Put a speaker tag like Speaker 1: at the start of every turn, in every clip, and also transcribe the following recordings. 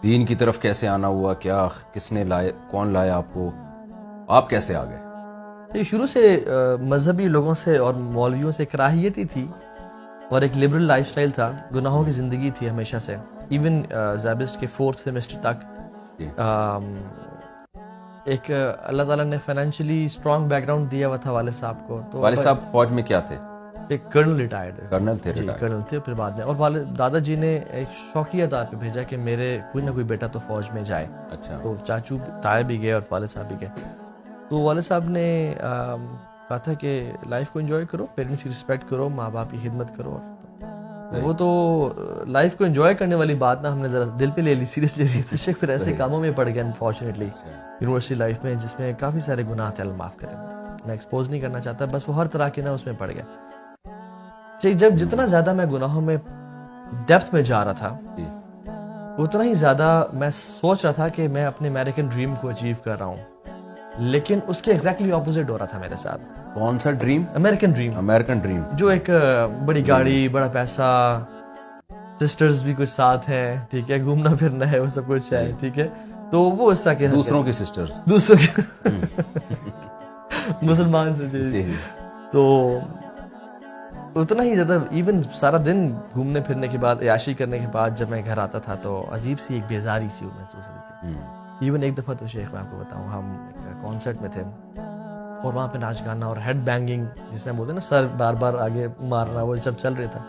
Speaker 1: دین کی طرف کیسے آنا ہوا؟ کیا کس نے لائے؟ کون لایا آپ کو؟ آپ کیسے آ گئے؟
Speaker 2: یہ شروع سے مذہبی لوگوں سے اور مولویوں سے کراہیت ہی تھی اور ایک لبرل لائف سٹائل تھا. گناہوں کی زندگی تھی ہمیشہ سے. ایون زیبسٹ کے 4th سیمسٹر تک ایک اللہ تعالیٰ نے فائنینشلی اسٹرانگ بیک گراؤنڈ دیا ہوا تھا والد صاحب کو. تو
Speaker 1: والد صاحب فوج میں کیا تھے؟
Speaker 2: ایک کرنل ریٹائرڈ.
Speaker 1: کرنل تھے؟
Speaker 2: جی کرنل تھے. پھر بعد میں اور والد دادا جی نے ایک شوقیہ طور پہ بھیجا کہ میرے کوئی نہ کوئی بیٹا تو فوج میں جائے.
Speaker 1: اچھا.
Speaker 2: تو چاچو تایا بھی گئے اور والد صاحب بھی گئے. تو والد صاحب نے کہا تھا کہ لائف کو انجوائے کرو, پیرنٹس کی رسپیکٹ کرو, ماں باپ کی خدمت کرو. وہ تو لائف کو انجوائے کرنے والی بات نا ہم نے ذرا دل پہ لے لی, سیریس لے لی. تو شیخ پھر ایسے کاموں میں پڑ گیا انفارچونیٹلی یونیورسٹی لائف میں, جس میں کافی سارے گناہ تھے, اللہ معاف کرے, میں ایکسپوز نہیں کرنا چاہتا, بس وہ ہر طرح کے نا اس میں پڑ گیا. جب جتنا زیادہ میں گناہوں میں ڈیپتھ میں جا رہا تھا اتنا ہی زیادہ میں سوچ رہا تھا کہ میں اپنے امریکن ڈریم کو اچیو کر رہا ہوں, لیکن اس کے ایگزیکٹلی اپوزٹ ہو رہا تھا میرے ساتھ.
Speaker 1: کون سا dream?
Speaker 2: American dream.
Speaker 1: American dream
Speaker 2: جو ایک بڑی گاڑی, بڑا پیسہ, سسٹرز بھی کچھ ساتھ ہیں, ٹھیک ہے, گھومنا پھرنا ہے, وہ سب کچھ ہے, ٹھیک ہے. تو وہ اس طرح کے
Speaker 1: دوسروں کی سسٹرز,
Speaker 2: دوسروں کی مسلمان سے. تو اتنا ہی زیادہ ایون سارا دن گھومنے پھرنے کے بعد, عیاشی کرنے کے بعد جب میں گھر آتا تھا تو عجیب سی ایک بیزاری سی محسوس ہوتی تھی. ایون ایک دفعہ تو شیخ میں آپ کو بتاؤں, ہم ایک کانسرٹ میں تھے اور وہاں پہ ناچ گانا اور ہیڈ بینگنگ جسے ہم بولتے ہیں نا, سر بار بار آگے مارنا, وہ سب چل رہا تھا.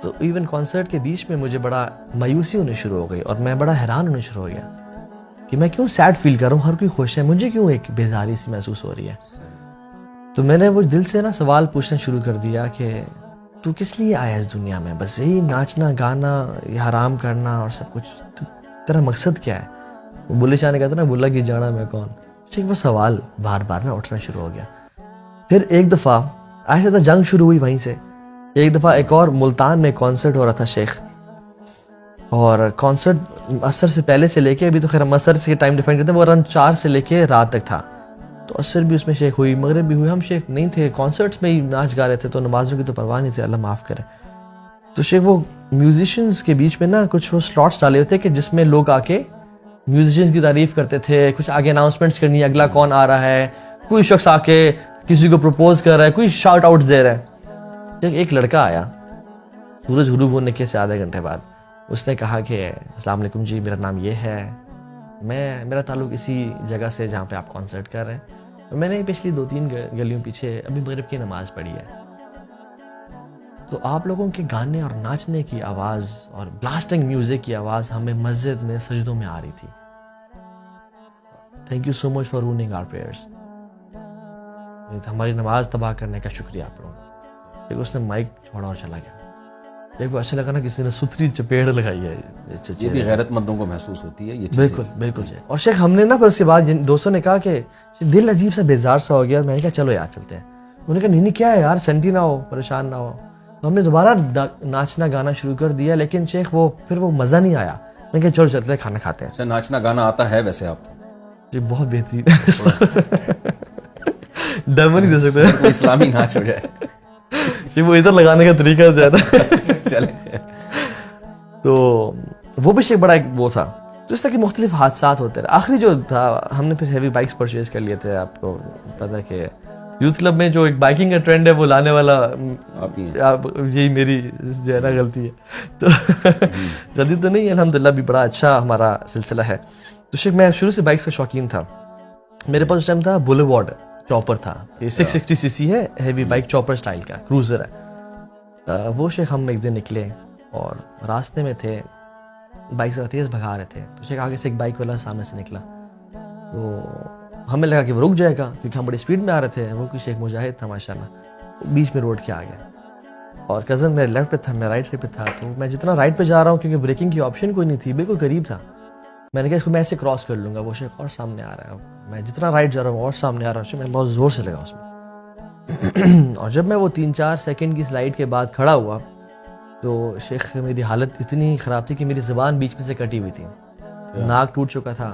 Speaker 2: تو ایون کانسرٹ کے بیچ میں مجھے بڑا مایوسی ہونے شروع ہو گئی اور میں بڑا حیران ہونے شروع ہو گیا کہ میں کیوں سیڈ فیل کر رہا ہوں, ہر کوئی خوش ہے, مجھے کیوں ایک بیزاری سی محسوس ہو رہی ہے. تو میں نے وہ دل سے نا سوال پوچھنا شروع کر دیا کہ تو کس لیے آیا اس دنیا میں؟ بس یہی ناچنا گانا, یہ حرام کرنا اور سب کچھ, تیرا مقصد کیا ہے؟ وہ بلے شاہ نے کہا تھا نا, بلا کی جانا میں کون. ٹھیک, وہ سوال بار بار نا اٹھنا شروع ہو گیا. پھر ایک دفعہ ایسا جنگ شروع ہوئی وہیں سے. ایک دفعہ ایک اور ملتان میں کانسرٹ ہو رہا تھا شیخ, اور کانسرٹ عصر سے پہلے سے لے کے, ابھی تو خیر ہم عصر سے ٹائم ڈیفائن کرتے ہیں, وہ اراؤنڈ 4 سے لے کے رات تک تھا. تو عصر بھی اس میں شیخ ہوئی, مغرب بھی ہوئی. ہم شیخ نہیں تھے, کانسرٹس میں ہی ناچ گا رہے تھے, تو نمازوں کی تو پرواہ نہیں تھی, اللہ معاف کرے. تو شیخ وہ میوزیشنز کے بیچ میں نا کچھ وہ سلاٹس ڈالے ہوتے کہ جس میں لوگ آ کے میوزیشنز کی تعریف کرتے تھے, کچھ آگے اناؤنسمنٹس کرنی ہے, اگلا کون آ رہا ہے, کوئی شخص آ کے کسی کو پروپوز کر رہا ہے, کوئی شاؤٹ آؤٹ دے رہا ہے. ایک لڑکا آیا سورج غروب ہونے کے سے آدھے گھنٹے بعد, اس نے کہا کہ السلام علیکم جی, میرا نام یہ ہے, میرا تعلق اسی جگہ سے جہاں پہ آپ کانسرٹ کر رہے ہیں, میں نے پچھلی 2-3 گلیوں پیچھے ابھی مغرب کی نماز پڑھی ہے, تو آپ لوگوں کے گانے اور ناچنے کی آواز اور بلاسٹنگ میوزک کی آواز ہمیں مسجد میں سجدوں میں آ رہی تھی. Thank you so much for ruining our prayers. ہماری نماز تباہ کرنے کا شکریہ آپ لوگوں کا. پھر اس نے مائک چھوڑا اور چلا گیا. ایک اچھا لگا نا کسی نے ستھری چپیڑ لگائی ہے.
Speaker 1: یہ بھی غیرت مندوں کو محسوس ہوتی ہے یہ چیز.
Speaker 2: بالکل بالکل جی. اور شیخ ہم نے نا پھر اس کے بعد دوستوں نے کہا کہ دل عجیب سا بیزار سا ہو گیا. میں نے کہا چلو یار چلتے ہیں. انہوں نے کہا نہیں کیا ہے یار, سینٹی نہ ہو, پریشان نہ ہو. تو ہم نے دوبارہ ناچنا گانا شروع کر دیا, لیکن شیخ پھر وہ مزہ نہیں آیا. میں نے کہا چلو چلتے ہیں, کھانا کھاتے ہیں.
Speaker 1: اچھا, ناچنا گانا آتا ہے ویسے آپ کو؟
Speaker 2: جی بہت بہترین. ڈیمو نہیں دے سکتے,
Speaker 1: اسلامی ناچ ہو جائے
Speaker 2: یہ وہ ادھر لگانے کا طریقہ زیادہ.
Speaker 1: چلے
Speaker 2: تو وہ بھی بڑا ایک وہ تھا. تو اس طرح کے مختلف حادثات ہوتے رہے. آخری جو تھا ہم نے پھر ہیوی بائکس پرچیز کر لیے تھے. آپ کو پتا کہ یوتھ کلب میں جو ایک بائکنگ کا ٹرینڈ ہے وہ لانے والا یہی میری جو ہے نا غلطی ہے. تو غلطی تو نہیں, الحمدللہ بھی بڑا اچھا ہمارا سلسلہ ہے. تو شیخ میں شروع سے بائکس کا شوقین تھا. میرے پاس اس ٹائم تھا بولیوارڈ چاپر تھا, یہ 660 cc ہے, ہیوی بائک چاپر سٹائل کا کروزر ہے. وہ شیخ ہم ایک دن نکلے اور راستے میں تھے, بائک ذرا تیز بھگا رہے تھے. تو شیخ آگے سے ایک بائک والا سامنے سے نکلا, تو ہمیں لگا کہ وہ رک جائے گا کیونکہ ہم بڑی اسپیڈ میں آ رہے تھے. وہ کچھ ایک مجاہد تھا ماشاءاللہ, بیچ میں روڈ کے آ گیا, اور کزن میرے لیفٹ پہ تھا, میں رائٹ سائڈ پہ تھا. تو میں جتنا رائٹ پہ جا رہا ہوں کیونکہ بریکنگ کی آپشن کوئی نہیں تھی, بالکل قریب تھا, میں نے کہا اس کو میں ایسے کراس کر لوں گا. وہ شیخ اور سامنے آ رہا ہے, میں جتنا رائٹ جا رہا ہوں اور سامنے آ رہا ہوں, میں بہت زور سے لگا اس میں. اور جب میں وہ 3-4 سیکنڈ کی سلائڈ کے بعد کھڑا ہوا تو شیخ میری حالت اتنی خراب تھی کہ میری زبان بیچ میں سے کٹی ہوئی تھی, ناک ٹوٹ چکا تھا,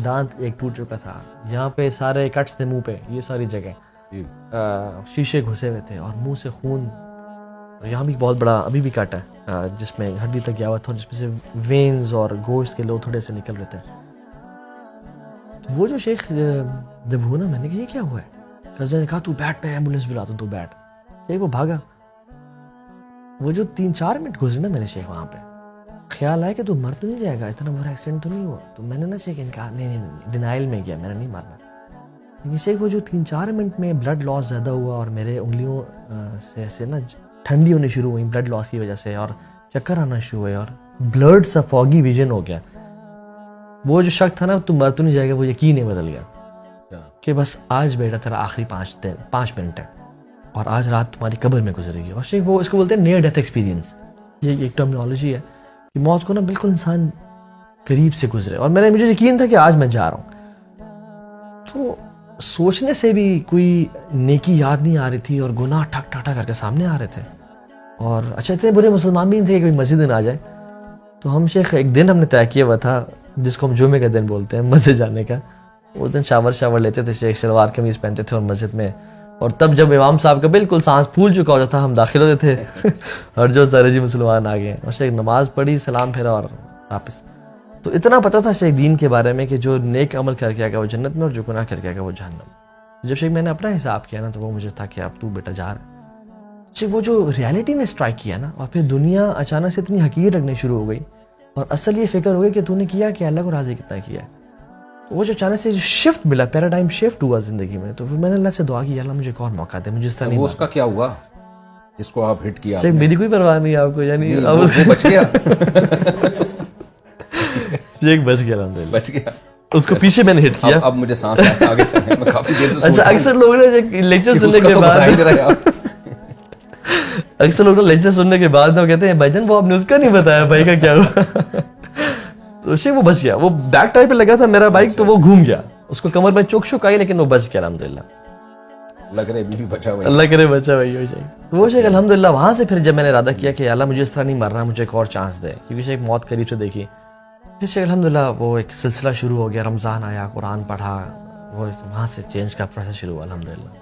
Speaker 2: دانت ایک ٹوٹ چکا تھا, یہاں پہ سارے کٹس تھے منہ پہ, یہ ساری جگہ شیشے گھسے ہوئے تھے اور منہ سے خون یہاں بھی بہت بڑا ابھی بھی کٹ ہے جس میں ہڈی تک گیا ہوا تھا، جس میں سے وینز اور گوشت کے لوگ تھوڑے سے نکل رہے تھے. وہ جو شیخ جب ہوا نا، میں نے کہا یہ کیا ہوا ہے؟ قرضہ نے کہا تو بیٹھ، میں ایمبولینس بلاتا ہوں، تو بیٹھ. شیخ وہ بھاگا. وہ جو 3-4 منٹ گزرے نا میرے شیخ وہاں پہ، خیال آیا کہ تو مر تو نہیں جائے گا، اتنا بڑا ایکسیڈنٹ تو نہیں ہوا. تو میں نے نا شیخ کہا نہیں، ڈینائل میں گیا، میں نے نہیں مارنا. لیکن شیخ وہ جو 3-4 منٹ میں بلڈ لاس زیادہ ہوا اور میرے انگلیوں سے ایسے نا ٹھنڈی ہونی شروع ہوئی بلڈ لاس کی وجہ سے، اور چکر آنا شروع ہوئے، اور بلڈ سا فوگی ویژن ہو گیا. وہ جو شک تھا نا تو مر تو نہیں جائے گا، وہ یقین ہی بدل گیا کہ بس آج بیٹا تیرا آخری 5 منٹ ہے، اور آج رات تمہاری قبر میں گزرے گی. اور شیخ وہ اس کو بولتے ہیں نیئر ڈیتھ ایکسپیرینس. یہ ایک ٹرمنالوجی ہے کہ موت کو نا بالکل انسان قریب سے گزرے. اور مجھے یقین تھا کہ آج میں جا رہا ہوں. تو سوچنے سے بھی کوئی نیکی یاد نہیں آ رہی تھی، اور گناہ ٹھک ٹھک ٹھک کر کے سامنے آ رہے تھے. اور اچھا اتنے برے مسلمان بھی نہیں تھے کہ کوئی مسجد میں آ جائے. تو ہم شیخ ایک دن ہم نے طے کیا ہوا تھا جس کو ہم جمعے کا دن بولتے ہیں، مسجد جانے کا. اس دن شاور لیتے تھے شیخ، شلوار قمیض پہنتے تھے اور مسجد میں. اور تب جب امام صاحب کا بالکل سانس پھول چکا ہوتا تھا، ہم داخل ہوتے تھے اور جو سارے جی مسلمان آ گئے، اور شیخ نماز پڑھی، سلام پھیرا اور واپس. تو اتنا پتہ تھا شیخ دین کے بارے میں کہ جو نیک عمل کر کے آئے گا وہ جنت میں، اور جو گناہ کر کے آئے گا وہ جہنم. جب شیخ میں نے اپنا حساب کیا نا تو وہ مجھے تھا کہ اب تو بیٹا جا رہا. شیخ وہ جو ریالٹی نے اسٹرائک کیا نا، اور پھر دنیا اچانک سے اتنی حقیر لگنے شروع ہو گئی، اور اصل یہ فکر ہو گئی کہ تو نے کیا کہ اللہ کو راضی کتنا کیا ہے. وہ جو اچانک سے شفٹ ملا، پیراڈائم شفٹ ہوا زندگی میں. تو پھر میں نے اللہ سے دعا کی، اللہ مجھے ایک اور موقع دے، مجھے اس طرح نہیں.
Speaker 1: وہ اس کا کیا ہوا جس کو آپ ہٹ کیا؟
Speaker 2: شیخ میری کوئی پرواہ نہیں آپ کو، یعنی
Speaker 1: وہ بچ گیا.
Speaker 2: شیخ بچ گیا، الحمدللہ
Speaker 1: بچ گیا.
Speaker 2: اس کو پیچھے میں نے ہٹ کیا.
Speaker 1: اب مجھے سانس آگے چلنے میں کافی دیر سے.
Speaker 2: اچھا اکثر لوگ نے لیکچر سننے کے بعد کے بعد وہ کہتے ہیں بھائی جان وہ آپ نے اس کا نہیں بتایا بھائی کا کیا ہوا. تو شیخ وہ بچ گیا. وہ بیک ٹائر پہ لگا تھا میرا بائک، تو وہ گھوم گیا، اس کو کمر میں چوک شک آئی، لیکن وہ بچ گیا الحمدللہ.
Speaker 1: لگ رہے ابھی بھی بچا ہوا ہے.
Speaker 2: اللہ کرے بچا بھائی ہو جائے. تو وہ شیخ الحمدللہ وہاں سے پھر جب میں نے ارادہ کیا کہ اللہ مجھے اس طرح نہیں مرنا، مجھے ایک اور چانس دے، کیونکہ شیخ موت قریب سے دیکھی. پھر شیخ الحمدللہ وہ ایک سلسلہ شروع ہو گیا، رمضان آیا، قرآن پڑھا، وہ وہاں سے چینج کا پروسیس شروع ہوا الحمدللہ.